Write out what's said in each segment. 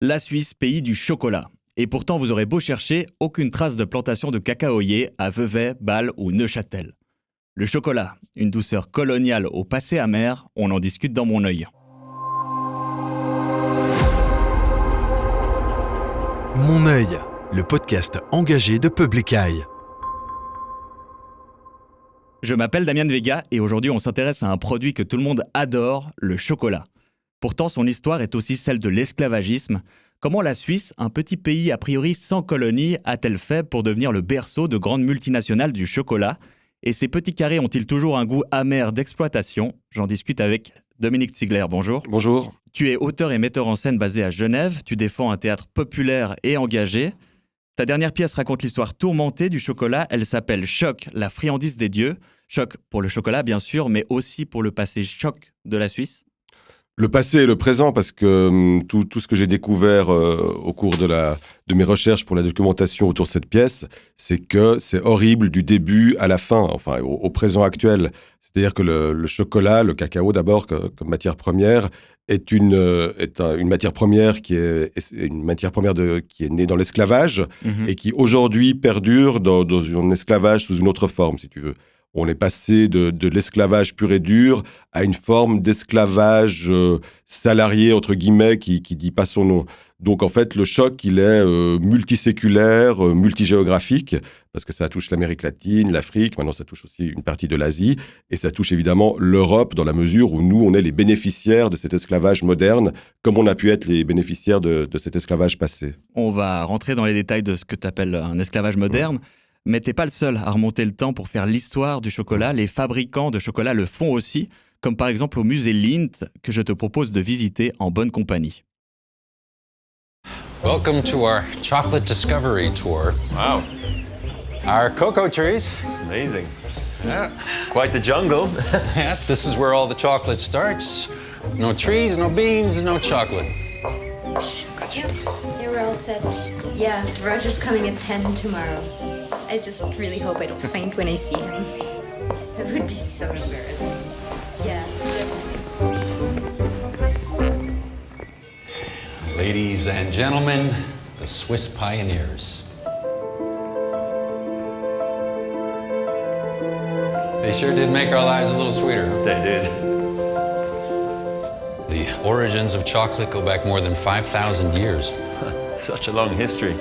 La Suisse, pays du chocolat. Et pourtant, vous aurez beau chercher, aucune trace de plantation de cacaoyer à Vevey, Bâle ou Neuchâtel. Le chocolat, une douceur coloniale au passé amer, on en discute dans Mon œil. Mon œil, le podcast engagé de Public Eye. Je m'appelle Damien Vega et aujourd'hui on s'intéresse à un produit que tout le monde adore, le chocolat. Pourtant son histoire est aussi celle de l'esclavagisme. Comment la Suisse, un petit pays a priori sans colonie, a-t-elle fait pour devenir le berceau de grandes multinationales du chocolat ? Et ces petits carrés ont-ils toujours un goût amer d'exploitation ? J'en discute avec Dominique Ziegler, bonjour. Bonjour. Tu es auteur et metteur en scène basé à Genève, tu défends un théâtre populaire et engagé. Ta dernière pièce raconte l'histoire tourmentée du chocolat, elle s'appelle Choc, la friandise des dieux. Choc pour le chocolat bien sûr, mais aussi pour le passé choc de la Suisse. Le passé et le présent, parce que tout ce que j'ai découvert au cours de mes recherches pour la documentation autour de cette pièce, c'est que c'est horrible du début à la fin, enfin au présent actuel. C'est-à-dire que le chocolat, le cacao d'abord comme matière première, est une matière première qui est née dans l'esclavage et qui aujourd'hui perdure dans un esclavage sous une autre forme, si tu veux. On est passé de l'esclavage pur et dur à une forme d'esclavage salarié, entre guillemets, qui dit pas son nom. Donc, en fait, le choc, il est multiséculaire, multigéographique, parce que ça touche l'Amérique latine, l'Afrique, maintenant ça touche aussi une partie de l'Asie, et ça touche évidemment l'Europe, dans la mesure où nous, on est les bénéficiaires de cet esclavage moderne, comme on a pu être les bénéficiaires de cet esclavage passé. On va rentrer dans les détails de ce que tu appelles un esclavage moderne. Mais t'es pas le seul à remonter le temps pour faire l'histoire du chocolat. Les fabricants de chocolat le font aussi, comme par exemple au musée Lindt, que je te propose de visiter en bonne compagnie. Welcome to our chocolate discovery tour. Wow, Our cocoa trees. amazing. Yeah. Quite the jungle. Yeah, this is where all the chocolate starts. No trees, no beans, no chocolate. Yep, yeah, we're all set. Yeah, Roger's coming at 10 tomorrow. I just really hope I don't faint when I see him. That would be so embarrassing. Yeah, definitely. Ladies and gentlemen, the Swiss pioneers. They sure did make our lives a little sweeter. They did. The origins of chocolate go back more than 5,000 years. Such a long history.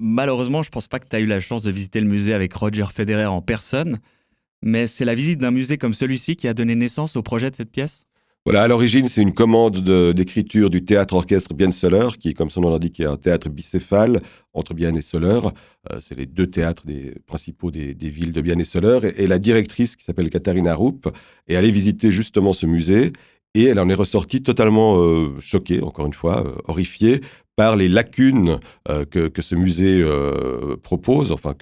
Malheureusement, je pense pas que tu as eu la chance de visiter le musée avec Roger Federer en personne, mais c'est la visite d'un musée comme celui-ci qui a donné naissance au projet de cette pièce. Voilà, à l'origine, c'est une commande d'écriture du théâtre-orchestre Bienne-Soler, qui, comme son nom l'indique, est un théâtre bicéphale entre Bienne et Soler. C'est les deux théâtres principaux des villes de Bienne et Soler. Et la directrice, qui s'appelle Katharina Rupp, est allée visiter justement ce musée. Et elle en est ressortie totalement choquée, encore une fois, horrifiée, par les lacunes que ce musée propose, enfin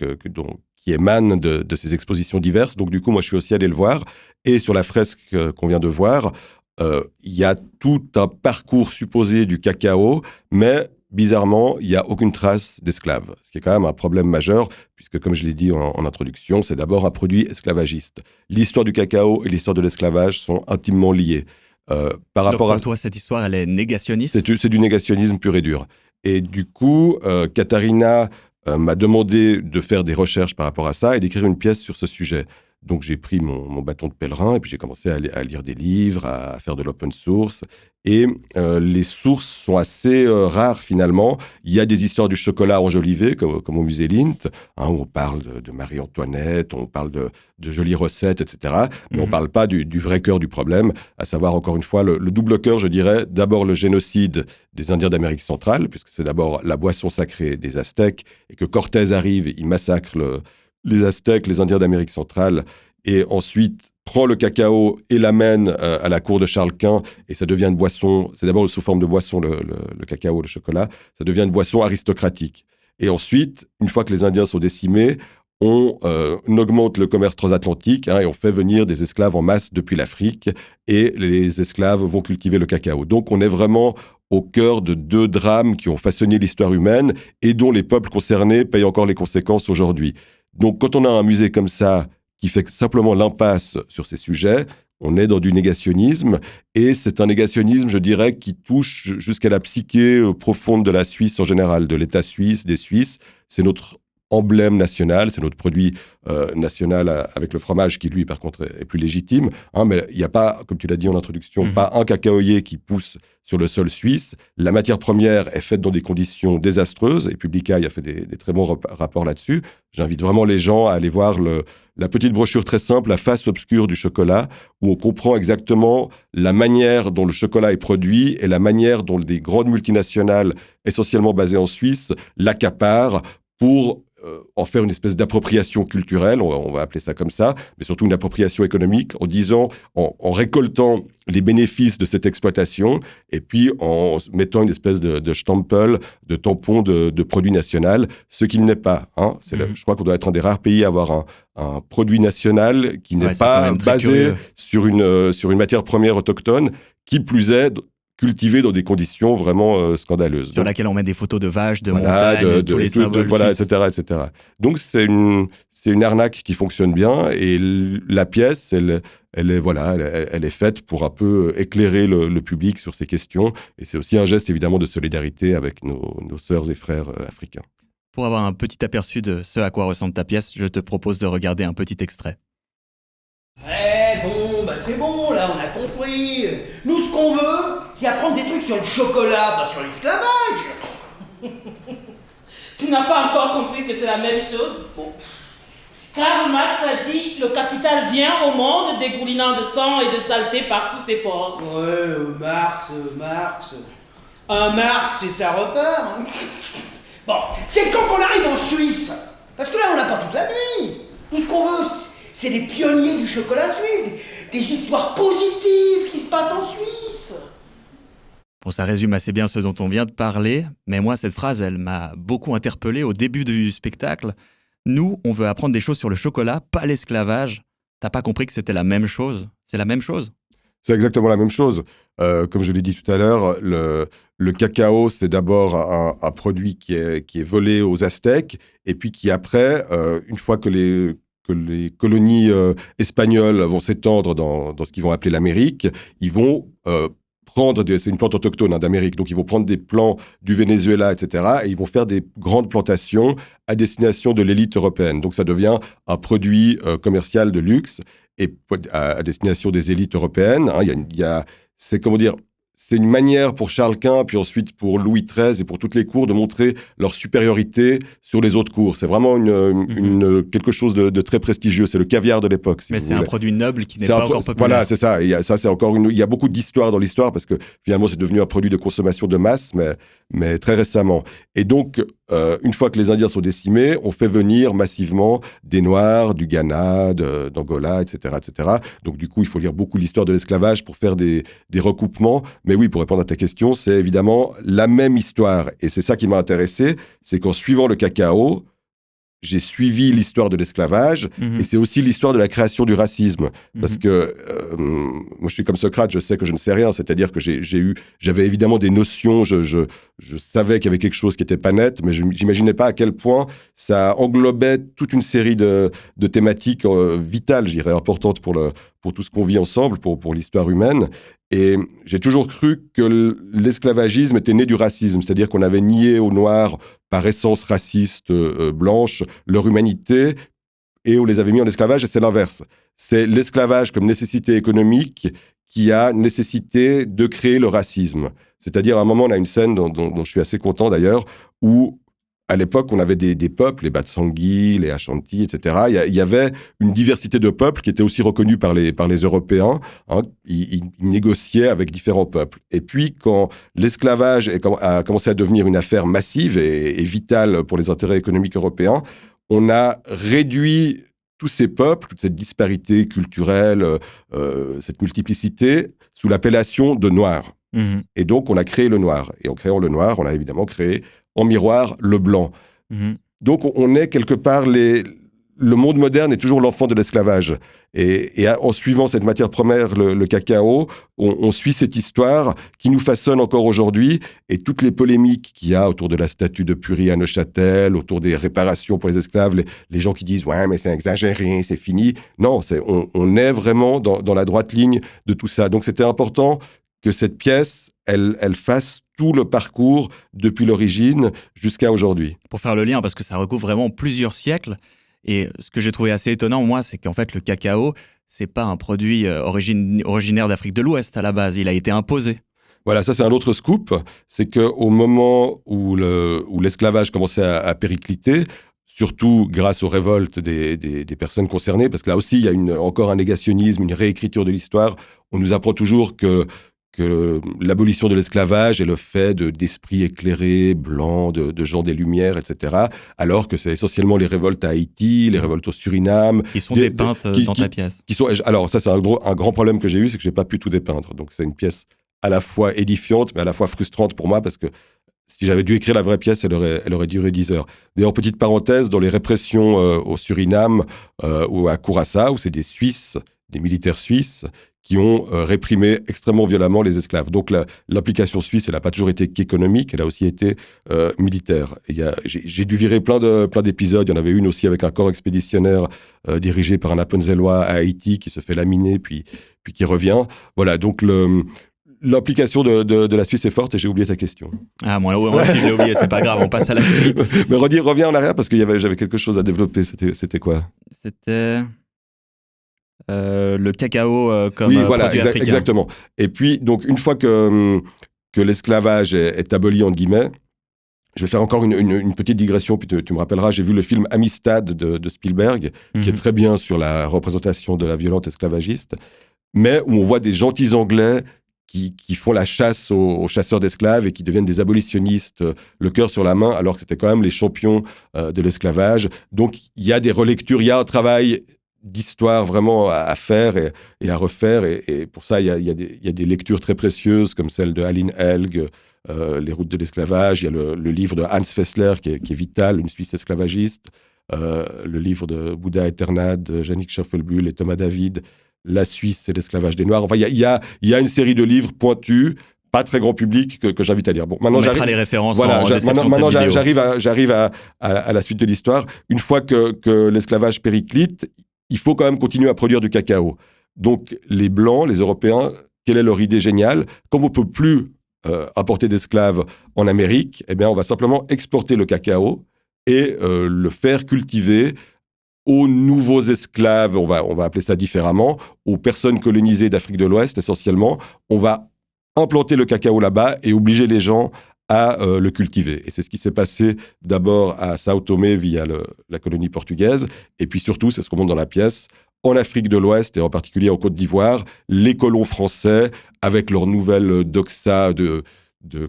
qui émanent de ces expositions diverses. Donc du coup, moi, je suis aussi allé le voir. Et sur la fresque qu'on vient de voir, il y a tout un parcours supposé du cacao, mais bizarrement, il n'y a aucune trace d'esclaves. Ce qui est quand même un problème majeur, puisque comme je l'ai dit en introduction, c'est d'abord un produit esclavagiste. L'histoire du cacao et l'histoire de l'esclavage sont intimement liées. Donc pour toi, cette histoire, elle est négationniste ? C'est du négationnisme pur et dur. Et du coup, Katharina m'a demandé de faire des recherches par rapport à ça et d'écrire une pièce sur ce sujet. Donc j'ai pris mon bâton de pèlerin et puis j'ai commencé à lire des livres, à faire de l'open source. Et les sources sont assez rares finalement. Il y a des histoires du chocolat enjolivé, comme au musée Lindt, où on parle de Marie-Antoinette, on parle de jolies recettes, etc. Mais on ne parle pas du vrai cœur du problème, à savoir encore une fois le double cœur, je dirais. D'abord le génocide des Indiens d'Amérique centrale, puisque c'est d'abord la boisson sacrée des Aztèques, et que Cortés arrive, il massacre les Aztèques, les Indiens d'Amérique centrale, et ensuite prend le cacao et l'amène à la cour de Charles Quint, et ça devient une boisson, c'est d'abord sous forme de boisson, le cacao, le chocolat, ça devient une boisson aristocratique. Et ensuite, une fois que les Indiens sont décimés, on augmente le commerce transatlantique et on fait venir des esclaves en masse depuis l'Afrique, et les esclaves vont cultiver le cacao. Donc on est vraiment au cœur de deux drames qui ont façonné l'histoire humaine et dont les peuples concernés payent encore les conséquences aujourd'hui. Donc quand on a un musée comme ça qui fait simplement l'impasse sur ces sujets, On est dans du négationnisme, et c'est un négationnisme, je dirais, qui touche jusqu'à la psyché profonde de la Suisse en général, de l'État suisse, des Suisses. C'est notre emblème national, c'est notre produit national avec le fromage qui, lui, par contre, est plus légitime. Mais il n'y a pas, comme tu l'as dit en introduction, pas un cacaoyer qui pousse sur le sol suisse. La matière première est faite dans des conditions désastreuses, et Publica y a fait des très bons rapports là-dessus. J'invite vraiment les gens à aller voir la petite brochure très simple, La face obscure du chocolat, où on comprend exactement la manière dont le chocolat est produit et la manière dont des grandes multinationales, essentiellement basées en Suisse, l'accaparent pour en faire une espèce d'appropriation culturelle, on va appeler ça comme ça, mais surtout une appropriation économique, en disant, en récoltant les bénéfices de cette exploitation, et puis en mettant une espèce de stempel, de tampon de produit national, ce qu'il n'est pas. Je crois qu'on doit être un des rares pays à avoir un produit national qui n'est pas basé sur une matière première autochtone, qui plus est cultivée dans des conditions vraiment scandaleuses. Sur laquelle on met des photos de vaches, de montagnes, tous les symboles suisses. etc. Donc c'est une arnaque qui fonctionne bien, et la pièce, elle est faite pour un peu éclairer le public sur ces questions, et c'est aussi un geste évidemment de solidarité avec nos sœurs et frères africains. Pour avoir un petit aperçu de ce à quoi ressemble ta pièce, je te propose de regarder un petit extrait. C'est bon, là, on a compris. Nous, ce qu'on veut, c'est apprendre des trucs sur le chocolat, pas sur l'esclavage. Tu n'as pas encore compris que c'est la même chose? Bon. Karl Marx a dit « Le capital vient au monde dégoulinant de sang et de saleté par tous ses pores. » Ouais, Marx. Marx, c'est sa repère. Bon, c'est quand qu'on arrive en Suisse. Parce que là, on n'a pas toute la nuit. Tout ce qu'on veut, c'est des pionniers du chocolat suisse, des histoires positives qui se passent en Suisse. Bon, ça résume assez bien ce dont on vient de parler, mais moi, cette phrase, elle m'a beaucoup interpellé au début du spectacle. Nous, on veut apprendre des choses sur le chocolat, pas l'esclavage. T'as pas compris que c'était la même chose? C'est la même chose? C'est exactement la même chose. Comme je l'ai dit tout à l'heure, le cacao, c'est d'abord un produit qui est volé aux Aztèques, et puis qui après, une fois que les colonies espagnoles vont s'étendre dans ce qu'ils vont appeler l'Amérique, ils vont c'est une plante autochtone d'Amérique, donc ils vont prendre des plants du Venezuela, etc., et ils vont faire des grandes plantations à destination de l'élite européenne. Donc ça devient un produit commercial de luxe, et à destination des élites européennes. C'est une manière pour Charles Quint, puis ensuite pour Louis XIII et pour toutes les cours de montrer leur supériorité sur les autres cours. C'est vraiment quelque chose de très prestigieux. C'est le caviar de l'époque. Mais c'est un produit noble qui n'est pas encore populaire. Voilà, c'est ça. Il y a beaucoup d'histoire dans l'histoire, parce que finalement, c'est devenu un produit de consommation de masse, mais très récemment. Et donc, une fois que les Indiens sont décimés, on fait venir massivement des Noirs, du Ghana, d'Angola, etc., etc. Donc, du coup, il faut lire beaucoup l'histoire de l'esclavage pour faire des recoupements. Mais oui, pour répondre à ta question, c'est évidemment la même histoire. Et c'est ça qui m'a intéressé, c'est qu'en suivant le cacao, j'ai suivi l'histoire de l'esclavage, et c'est aussi l'histoire de la création du racisme. Parce que moi, je suis comme Socrate, je sais que je ne sais rien. C'est-à-dire que j'avais évidemment des notions, je savais qu'il y avait quelque chose qui n'était pas net, mais je n'imaginais pas à quel point ça englobait toute une série de thématiques vitales, je dirais, importantes pour tout ce qu'on vit ensemble, pour l'histoire humaine. Et j'ai toujours cru que l'esclavagisme était né du racisme, c'est-à-dire qu'on avait nié aux Noirs, par essence raciste, blanche, leur humanité, et on les avait mis en esclavage, et c'est l'inverse. C'est l'esclavage comme nécessité économique qui a nécessité de créer le racisme. C'est-à-dire, à un moment, on a une scène dont je suis assez content d'ailleurs, où à l'époque, on avait des peuples, les Batsangui, les Ashanti, etc. Il y avait une diversité de peuples qui était aussi reconnue par les Européens. Ils négociaient avec différents peuples. Et puis, quand l'esclavage a commencé à devenir une affaire massive et vitale pour les intérêts économiques européens, on a réduit tous ces peuples, toute cette disparité culturelle, cette multiplicité, sous l'appellation de Noirs. Et donc, on a créé le noir. Et en créant le noir, on a évidemment créé en miroir le blanc. Donc on est quelque part le monde moderne est toujours l'enfant de l'esclavage. Et en suivant cette matière première, le cacao, on suit cette histoire qui nous façonne encore aujourd'hui. Et toutes les polémiques qu'il y a autour de la statue de Purie à Neuchâtel, autour des réparations pour les esclaves, les gens qui disent « ouais, mais c'est exagéré, c'est fini ». Non, on est vraiment dans la droite ligne de tout ça. Donc c'était important que cette pièce, elle fasse tout le parcours depuis l'origine jusqu'à aujourd'hui. Pour faire le lien, parce que ça recouvre vraiment plusieurs siècles. Et ce que j'ai trouvé assez étonnant, moi, c'est qu'en fait, le cacao, c'est pas un produit originaire d'Afrique de l'Ouest à la base. Il a été imposé. Voilà, ça c'est un autre scoop. C'est qu'au moment où l'esclavage commençait à péricliter, surtout grâce aux révoltes des personnes concernées, parce que là aussi, il y a encore un négationnisme, une réécriture de l'histoire. On nous apprend toujours que l'abolition de l'esclavage est le fait d'esprits éclairés, blancs, de gens des Lumières, etc. Alors que c'est essentiellement les révoltes à Haïti, les révoltes au Suriname. Qui sont dépeintes dans ta pièce. Alors ça, c'est un grand problème que j'ai eu, c'est que je n'ai pas pu tout dépeindre. Donc c'est une pièce à la fois édifiante, mais à la fois frustrante pour moi, parce que si j'avais dû écrire la vraie pièce, elle aurait duré 10 heures. D'ailleurs, petite parenthèse, dans les répressions au Suriname ou à Curaçao, où c'est des Suisses, des militaires suisses, qui ont réprimé extrêmement violemment les esclaves. Donc l'implication suisse, elle n'a pas toujours été qu'économique, elle a aussi été militaire. J'ai dû virer plein d'épisodes. Il y en avait une aussi avec un corps expéditionnaire dirigé par un Appenzellois à Haïti qui se fait laminer puis qui revient. Voilà, donc l'implication de la Suisse est forte et j'ai oublié ta question. Ah, moi aussi je l'ai oublié, c'est pas grave, on passe à la suite. Mais reviens en arrière parce que j'avais quelque chose à développer. C'était quoi ? C'était... le cacao comme oui, voilà, produit africain. Exactement. Et puis, donc, une fois que l'esclavage est aboli, entre guillemets, je vais faire encore une petite digression, puis tu me rappelleras, j'ai vu le film Amistad de Spielberg, qui est très bien sur la représentation de la violence esclavagiste, mais où on voit des gentils Anglais qui font la chasse aux chasseurs d'esclaves et qui deviennent des abolitionnistes, le cœur sur la main, alors que c'était quand même les champions de l'esclavage. Donc, il y a des relectures, il y a un travail d'histoire vraiment à faire et à refaire. Et pour ça, il y a des lectures très précieuses comme celle de Aline Helg, Les routes de l'esclavage. Il y a le livre de Hans Fessler qui est vital, une Suisse esclavagiste. Le livre de Bouddha Eternad, de Yannick Schaufelbuhl et Thomas David, La Suisse et l'esclavage des Noirs. Enfin, il y a une série de livres pointus, pas très grand public, que j'invite à lire. Bon, maintenant, on mettra les références voilà, en description maintenant, de cette vidéo. j'arrive à la suite de l'histoire. Une fois que l'esclavage périclite, il faut quand même continuer à produire du cacao. Donc, les Blancs, les Européens, quelle est leur idée géniale ? Comme on ne peut plus importer d'esclaves en Amérique, eh bien, on va simplement exporter le cacao et le faire cultiver aux nouveaux esclaves, on va appeler ça différemment, aux personnes colonisées d'Afrique de l'Ouest essentiellement. On va implanter le cacao là-bas et obliger les gens à le cultiver. Et c'est ce qui s'est passé d'abord à Sao Tomé via la colonie portugaise, et puis surtout, c'est ce qu'on montre dans la pièce, en Afrique de l'Ouest et en particulier en Côte d'Ivoire, les colons français, avec leur nouvelle doxa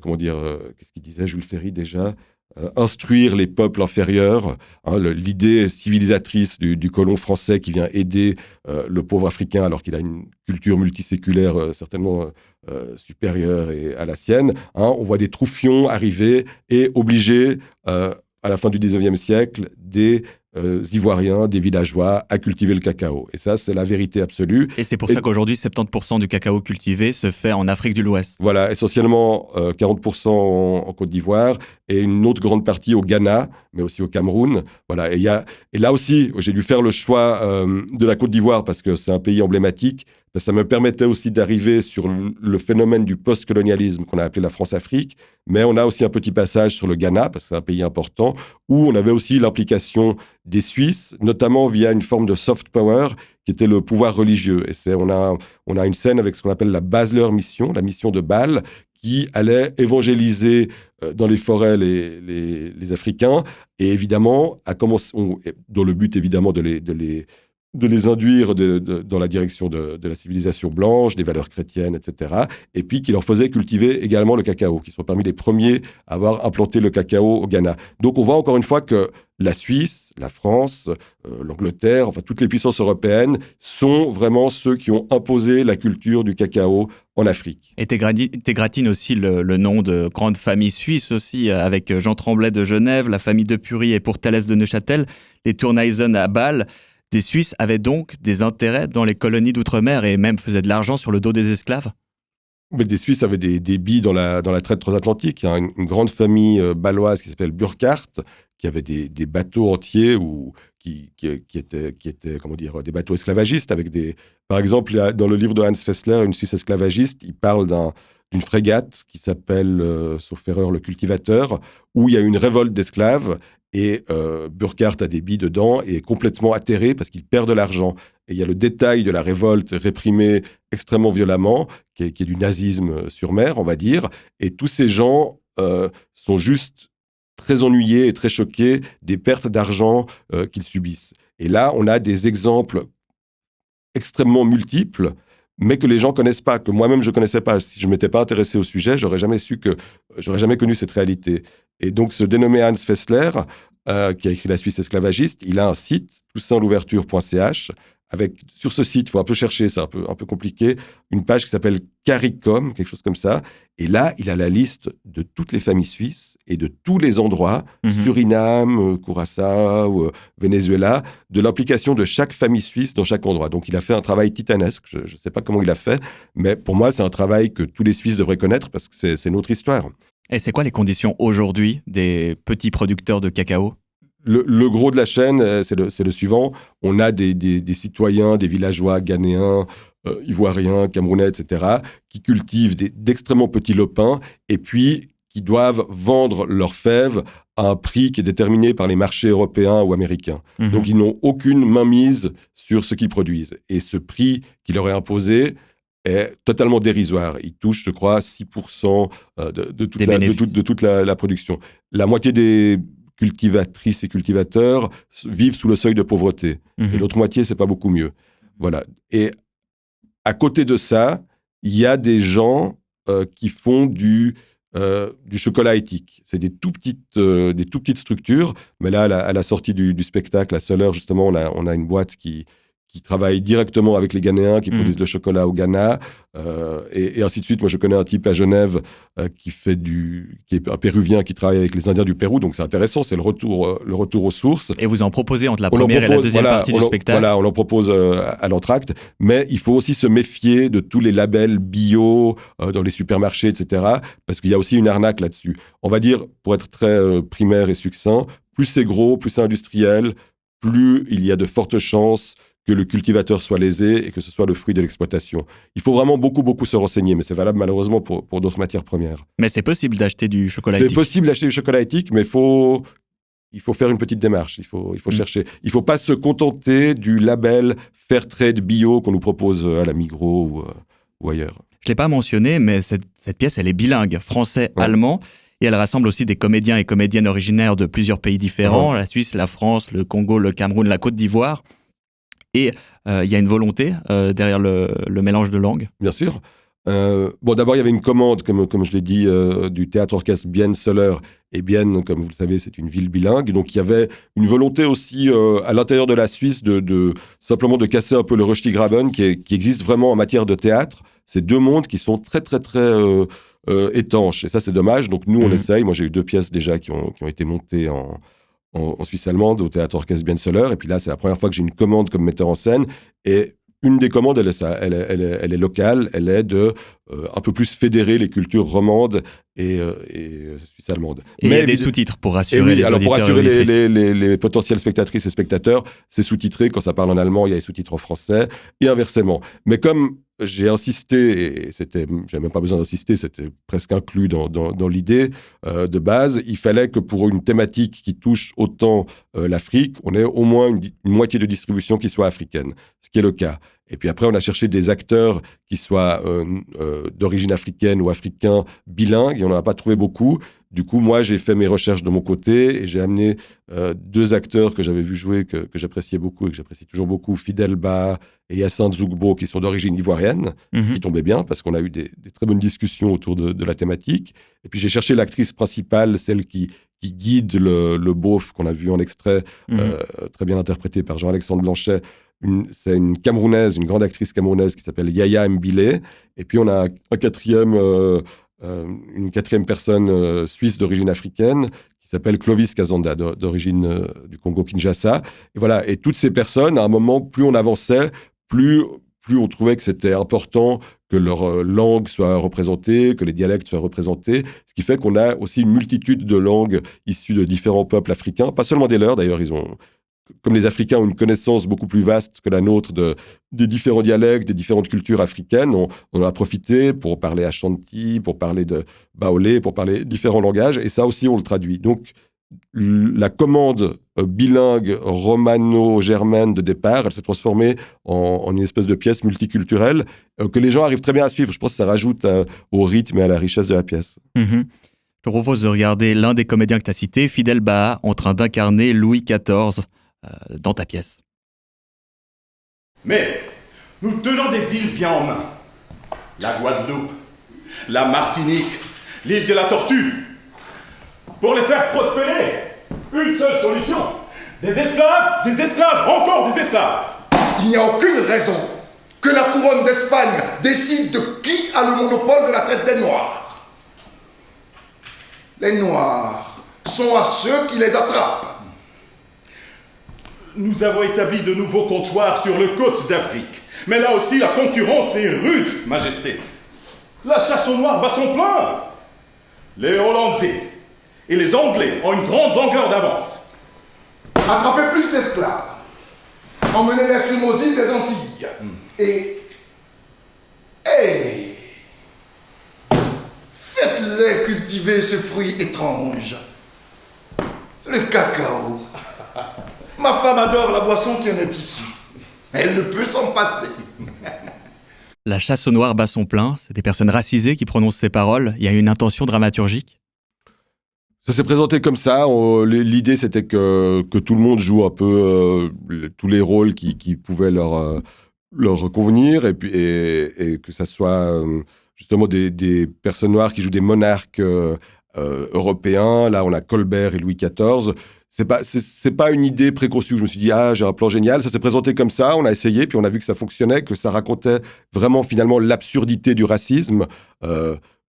comment dire, qu'est-ce qu'il disait Jules Ferry déjà ? Instruire les peuples inférieurs, l'idée civilisatrice du colon français qui vient aider le pauvre africain alors qu'il a une culture multiséculaire certainement supérieure à la sienne. On voit des troufions arriver et obliger, à la fin du 19e siècle, des Ivoiriens, des villageois à cultiver le cacao. Et ça, c'est la vérité absolue. Et c'est pour ça qu'aujourd'hui, 70% du cacao cultivé se fait en Afrique de l'Ouest. Voilà, essentiellement 40% en Côte d'Ivoire et une autre grande partie au Ghana, mais aussi au Cameroun. Voilà, et là aussi, j'ai dû faire le choix de la Côte d'Ivoire parce que c'est un pays emblématique. Ça me permettait aussi d'arriver sur le phénomène du post-colonialisme qu'on a appelé la France-Afrique, mais on a aussi un petit passage sur le Ghana, parce que c'est un pays important, où on avait aussi l'implication des Suisses, notamment via une forme de soft power, qui était le pouvoir religieux. Et on a une scène avec ce qu'on appelle la Basler Mission, la mission de Bâle, qui allait évangéliser dans les forêts les Africains, et évidemment, dont le but évidemment de les de les induire dans la direction de la civilisation blanche, des valeurs chrétiennes, etc. Et puis qui leur faisait cultiver également le cacao, qui sont parmi les premiers à avoir implanté le cacao au Ghana. Donc on voit encore une fois que la Suisse, la France, l'Angleterre, enfin toutes les puissances européennes sont vraiment ceux qui ont imposé la culture du cacao en Afrique. Et t'égratines aussi le nom de grandes familles suisses aussi, avec Jean Tremblay de Genève, la famille de Purie et Pourtalès de Neuchâtel, les Turnhuisen à Bâle. Des Suisses avaient donc des intérêts dans les colonies d'outre-mer et même faisaient de l'argent sur le dos des esclaves. Mais des Suisses avaient des billes dans la traite transatlantique. Il y a une grande famille bâloise qui s'appelle Burkhardt, qui avait des bateaux entiers qui étaient comment dire, des bateaux esclavagistes. Par exemple, dans le livre de Hans Fessler, Une Suisse esclavagiste, il parle d'une frégate qui s'appelle, sauf erreur, le Cultivateur, où il y a une révolte d'esclaves. Et Burkhardt a des billes dedans et est complètement atterré parce qu'il perd de l'argent. Et il y a le détail de la révolte réprimée extrêmement violemment, qui est du nazisme sur mer, on va dire. Et tous ces gens sont juste très ennuyés et très choqués des pertes d'argent qu'ils subissent. Et là, on a des exemples extrêmement multiples, mais que les gens connaissent pas, que moi-même je connaissais pas. Si je m'étais pas intéressé au sujet, j'aurais jamais connu cette réalité. Et donc, ce dénommé Hans Fessler, qui a écrit La Suisse esclavagiste, il a un site, toussaintlouverture.ch, avec, sur ce site, il faut un peu chercher, c'est un peu compliqué, une page qui s'appelle CARICOM, quelque chose comme ça. Et là, il a la liste de toutes les familles suisses et de tous les endroits, Suriname, Curaçao, Venezuela, de l'implication de chaque famille suisse dans chaque endroit. Donc, il a fait un travail titanesque. Je ne sais pas comment il a fait, mais pour moi, c'est un travail que tous les Suisses devraient connaître parce que c'est notre histoire. Et c'est quoi les conditions aujourd'hui des petits producteurs de cacao ? Le gros de la chaîne, c'est le suivant. On a des citoyens, des villageois ghanéens, ivoiriens, camerounais, etc., qui cultivent d'extrêmement petits lopins et puis qui doivent vendre leurs fèves à un prix qui est déterminé par les marchés européens ou américains. Donc, ils n'ont aucune mainmise sur ce qu'ils produisent. Et ce prix qui leur est imposé est totalement dérisoire. Ils touchent, je crois, 6% de toute la production. La moitié des cultivatrices et cultivateurs vivent sous le seuil de pauvreté. Et l'autre moitié, c'est pas beaucoup mieux. Voilà. Et à côté de ça, il y a des gens qui font du chocolat éthique. C'est des tout petites structures. Mais là, à la sortie du spectacle, à Soleure, justement, on a une boîte qui travaille directement avec les Ghanéens, qui produisent le chocolat au Ghana, et ainsi de suite. Moi, je connais un type à Genève qui est un Péruvien, qui travaille avec les Indiens du Pérou, donc c'est intéressant, c'est le retour aux sources. Et vous en proposez entre la première et la deuxième partie du spectacle. Voilà, on en propose à l'entracte, mais il faut aussi se méfier de tous les labels bio dans les supermarchés, etc., parce qu'il y a aussi une arnaque là-dessus. On va dire, pour être très primaire et succinct, plus c'est gros, plus c'est industriel, plus il y a de fortes chances que le cultivateur soit lésé et que ce soit le fruit de l'exploitation. Il faut vraiment beaucoup se renseigner, mais c'est valable malheureusement pour d'autres matières premières. Mais c'est possible d'acheter du chocolat éthique. C'est possible d'acheter du chocolat éthique, mais il faut faire une petite démarche, il faut chercher. Il ne faut pas se contenter du label Fairtrade Bio qu'on nous propose à la Migros ou ailleurs. Je ne l'ai pas mentionné, mais cette pièce, elle est bilingue, français-allemand. Et elle rassemble aussi des comédiens et comédiennes originaires de plusieurs pays différents, la Suisse, la France, le Congo, le Cameroun, la Côte d'Ivoire. Et il y a une volonté derrière le mélange de langues. Bien sûr. D'abord, il y avait une commande, comme je l'ai dit, du théâtre-orchestre Bienne-Soleure. Et Bienne, comme vous le savez, c'est une ville bilingue. Donc, il y avait une volonté aussi à l'intérieur de la Suisse simplement de casser un peu le Röstigraben qui existe vraiment en matière de théâtre. C'est deux mondes qui sont très, très, très étanches. Et ça, c'est dommage. Donc, nous, on essaye. Moi, j'ai eu 2 pièces déjà qui ont été montées en Suisse allemande, au théâtre-orchestre Bienne-Soleure. Et puis là, c'est la première fois que j'ai une commande comme metteur en scène. Et une des commandes, elle est ça. Elle est locale. Elle est de un peu plus fédérer les cultures romandes et suisse allemande. Et il y a des sous-titres pour rassurer les auditeurs. Pour rassurer les potentielles spectatrices et spectateurs, c'est sous-titré. Quand ça parle en allemand, il y a les sous-titres en français et inversement. Mais comme j'ai insisté, et j'avais même pas besoin d'insister, c'était presque inclus dans l'idée de base, il fallait que pour une thématique qui touche autant l'Afrique, on ait au moins une moitié de distribution qui soit africaine, ce qui est le cas. Et puis après, on a cherché des acteurs qui soient d'origine africaine ou africains bilingues, et on n'en a pas trouvé beaucoup. Du coup, moi, j'ai fait mes recherches de mon côté et j'ai amené 2 acteurs que j'avais vu jouer, que j'appréciais beaucoup et que j'apprécie toujours beaucoup, Fidel Ba et Hyacinthe Zougbo, qui sont d'origine ivoirienne, ce qui tombait bien parce qu'on a eu des très bonnes discussions autour de la thématique. Et puis, j'ai cherché l'actrice principale, celle qui guide le beauf qu'on a vu en extrait, très bien interprété par Jean-Alexandre Blanchet. C'est une Camerounaise, une grande actrice camerounaise qui s'appelle Yaya Mbile. Et puis, on a une quatrième personne suisse d'origine africaine qui s'appelle Clovis Kazanda, d'origine du Congo-Kinshasa. Et voilà. Et toutes ces personnes, à un moment, plus on avançait, plus on trouvait que c'était important que leur langue soit représentée, que les dialectes soient représentés, ce qui fait qu'on a aussi une multitude de langues issues de différents peuples africains, pas seulement des leurs, d'ailleurs, comme les Africains ont une connaissance beaucoup plus vaste que la nôtre des différents dialectes, des différentes cultures africaines, on en a profité pour parler Ashanti, pour parler de Baolé, pour parler différents langages, et ça aussi, on le traduit. Donc, la commande bilingue romano-germaine de départ, elle s'est transformée en une espèce de pièce multiculturelle que les gens arrivent très bien à suivre. Je pense que ça rajoute au rythme et à la richesse de la pièce. Je te propose de regarder l'un des comédiens que tu as cité, Fidel Ba, en train d'incarner Louis XIV dans ta pièce. Mais nous tenons des îles bien en main. La Guadeloupe, la Martinique, l'île de la Tortue. Pour les faire prospérer, une seule solution. Des esclaves, encore des esclaves. Il n'y a aucune raison que la couronne d'Espagne décide de qui a le monopole de la traite des Noirs. Les Noirs sont à ceux qui les attrapent. Nous avons établi de nouveaux comptoirs sur les côtes d'Afrique. Mais là aussi, la concurrence est rude, Majesté. La chasse aux Noirs bat son plein. Les Hollandais et les Anglais ont une grande longueur d'avance. Attrapez plus d'esclaves. Emmenez-les sur nos îles des Antilles. Et faites-les cultiver ce fruit étrange. Le cacao. Ma femme adore la boisson qui en est issue. Elle ne peut s'en passer. La chasse aux Noirs bat son plein. C'est des personnes racisées qui prononcent ces paroles. Il y a une intention dramaturgique. Ça s'est présenté comme ça. L'idée, c'était que tout le monde joue un peu tous les rôles qui pouvaient leur convenir et que ça soit justement des personnes noires qui jouent des monarques européens. Là, on a Colbert et Louis XIV. C'est pas une idée préconçue. Je me suis dit, j'ai un plan génial. Ça s'est présenté comme ça. On a essayé, puis on a vu que ça fonctionnait, que ça racontait vraiment finalement l'absurdité du racisme.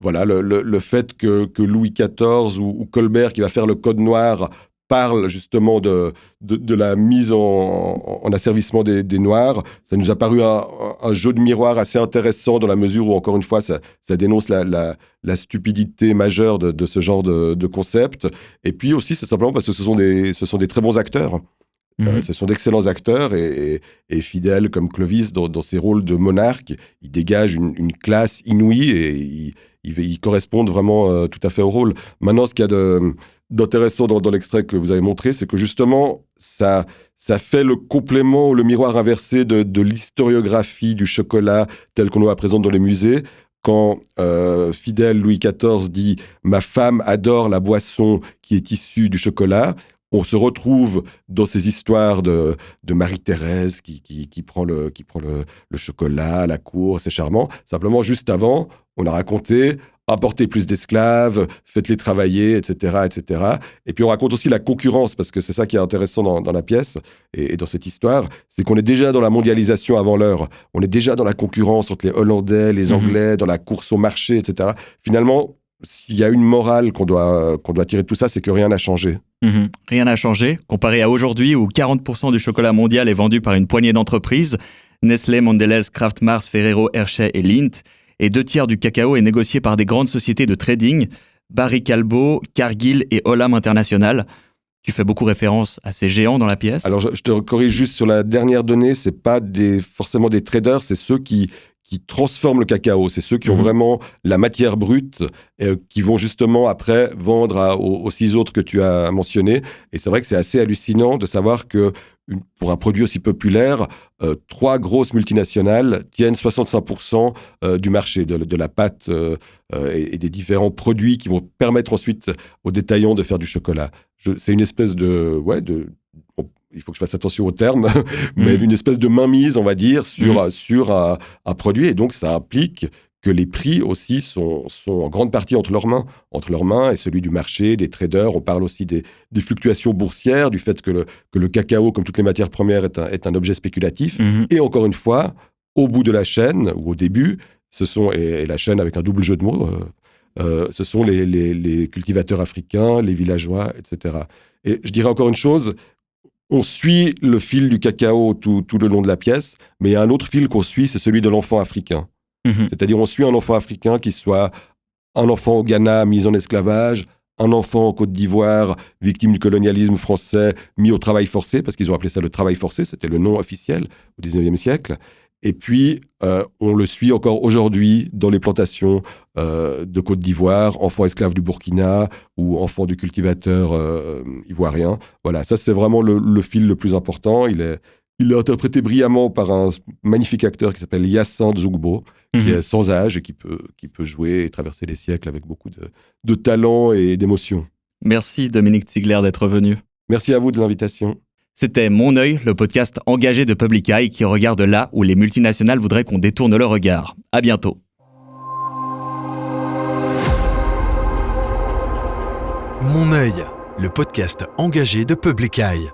Voilà, le fait que Louis XIV ou Colbert, qui va faire le Code noir, parle justement de la mise en asservissement des Noirs, ça nous a paru un jeu de miroir assez intéressant dans la mesure où, encore une fois, ça dénonce la stupidité majeure de ce genre de concept. Et puis aussi, c'est simplement parce que ce sont des très bons acteurs. Ce sont d'excellents acteurs et fidèles comme Clovis dans ses rôles de monarque. Ils dégagent une classe inouïe et ils correspondent vraiment tout à fait au rôle. Maintenant, ce qu'il y a d'intéressant dans l'extrait que vous avez montré, c'est que justement, ça fait le complément ou le miroir inversé de l'historiographie du chocolat tel qu'on nous la présente dans les musées. Quand fidèle Louis XIV dit « Ma femme adore la boisson qui est issue du chocolat », on se retrouve dans ces histoires de Marie-Thérèse qui prend le chocolat à la cour, c'est charmant. Simplement, juste avant, on a raconté apportez plus d'esclaves, faites-les travailler, etc., etc. Et puis on raconte aussi la concurrence, parce que c'est ça qui est intéressant dans la pièce et dans cette histoire, c'est qu'on est déjà dans la mondialisation avant l'heure. On est déjà dans la concurrence entre les Hollandais, les Anglais, dans la course au marché, etc. Finalement, s'il y a une morale qu'on doit tirer de tout ça, c'est que rien n'a changé. Rien n'a changé, comparé à aujourd'hui où 40% du chocolat mondial est vendu par une poignée d'entreprises, Nestlé, Mondelez, Kraft, Mars, Ferrero, Hershey et Lindt, et 2/3 du cacao est négocié par des grandes sociétés de trading, Barry Callebaut, Cargill et Olam International. Tu fais beaucoup référence à ces géants dans la pièce. Alors je te corrige juste sur la dernière donnée, c'est pas forcément des traders, c'est ceux qui transforment le cacao. C'est ceux qui ont vraiment la matière brute et qui vont justement après vendre aux 6 autres que tu as mentionnés. Et c'est vrai que c'est assez hallucinant de savoir que pour un produit aussi populaire, 3 grosses multinationales tiennent 65% du marché, de la pâte et des différents produits qui vont permettre ensuite aux détaillants de faire du chocolat. C'est une espèce il faut que je fasse attention aux termes, mais une espèce de mainmise, on va dire, sur un produit. Et donc, ça implique que les prix aussi sont en grande partie entre leurs mains et celui du marché, des traders. On parle aussi des fluctuations boursières, du fait que le cacao, comme toutes les matières premières, est un objet spéculatif. Et encore une fois, au bout de la chaîne, ou au début, et la chaîne avec un double jeu de mots, ce sont les cultivateurs africains, les villageois, etc. Et je dirais encore une chose, on suit le fil du cacao tout le long de la pièce, mais il y a un autre fil qu'on suit, c'est celui de l'enfant africain. C'est-à-dire, on suit un enfant africain qui soit un enfant au Ghana mis en esclavage, un enfant en Côte d'Ivoire victime du colonialisme français mis au travail forcé, parce qu'ils ont appelé ça le travail forcé, c'était le nom officiel au 19e siècle. Et puis, on le suit encore aujourd'hui dans les plantations de Côte d'Ivoire, enfants esclaves du Burkina ou enfants du cultivateur ivoirien. Voilà, ça c'est vraiment le fil le plus important. Il est interprété brillamment par un magnifique acteur qui s'appelle Hyacinthe Zougbo, qui est sans âge et qui peut jouer et traverser les siècles avec beaucoup de talent et d'émotion. Merci Dominique Ziegler d'être venu. Merci à vous de l'invitation. C'était Mon œil, le podcast engagé de Public Eye qui regarde là où les multinationales voudraient qu'on détourne le regard. À bientôt. Mon œil, le podcast engagé de Public Eye.